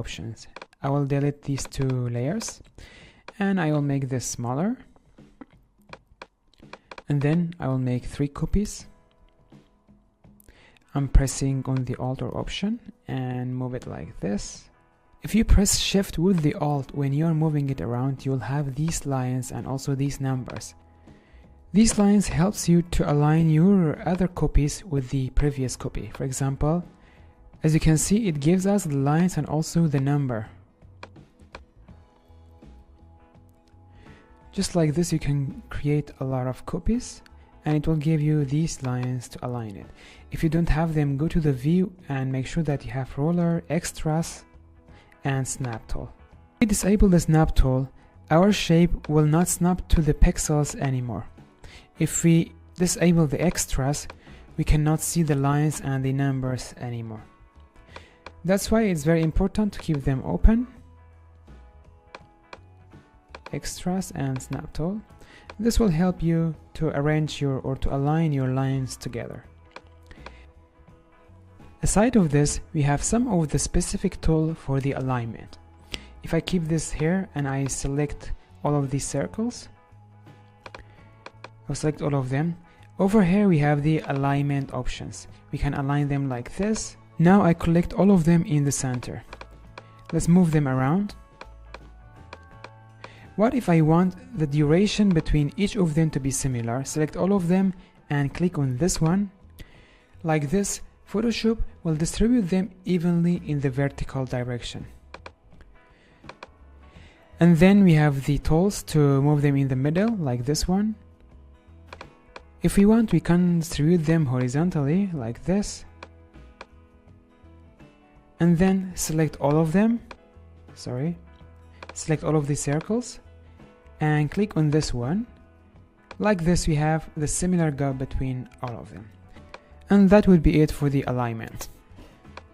options. I will delete these two layers and I will make this smaller, and then I will make 3 copies. I'm pressing on the Alt or Option and move it like this. If you press Shift with the Alt when you're moving it around, you'll have these lines and also these numbers. These lines helps you to align your other copies with the previous copy. For example, as you can see, it gives us the lines and also the number. Just like this, you can create a lot of copies and it will give you these lines to align it. If you don't have them, go to the view and make sure that you have roller, extras and snap tool. If we disable the snap tool, our shape will not snap to the pixels anymore. If we disable the extras, we cannot see the lines and the numbers anymore. That's why it's very important to keep them open. Extras and snap tool. This will help you to arrange your or to align your lines together. Aside of this, we have some of the specific tool for the alignment. If I keep this here and I select all of these circles, I'll select all of them. Over here we have the alignment options. We can align them like this. Now I collect all of them in the center. Let's move them around. What if I want the duration between each of them to be similar? Select all of them and click on this one. Like this, Photoshop will distribute them evenly in the vertical direction. And then we have the tools to move them in the middle, like this one. If we want, we can distribute them horizontally, like this. And then select all of them. Select all of the circles and click on this one. Like this, we have the similar gap between all of them. And that would be it for the alignment.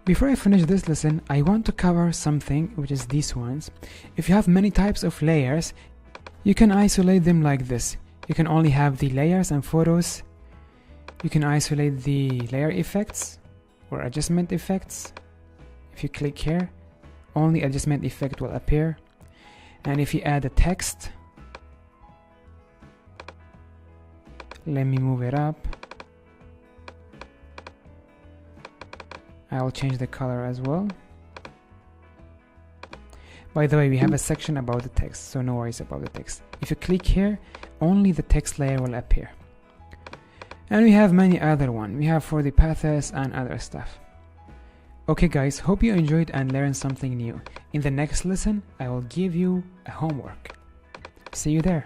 Before I finish this lesson, I want to cover something, which is these ones. If you have many types of layers, you can isolate them like this. You can only have the layers and photos. You can isolate the layer effects or adjustment effects. If you click here, only adjustment effect will appear. And if you add a text, let me move it up. I will change the color as well. By the way, we have a section about the text, so no worries about the text. If you click here, only the text layer will appear. And we have many other ones. We have for the paths and other stuff. Okay guys, hope you enjoyed and learned something new. In the next lesson, I will give you a homework. See you there.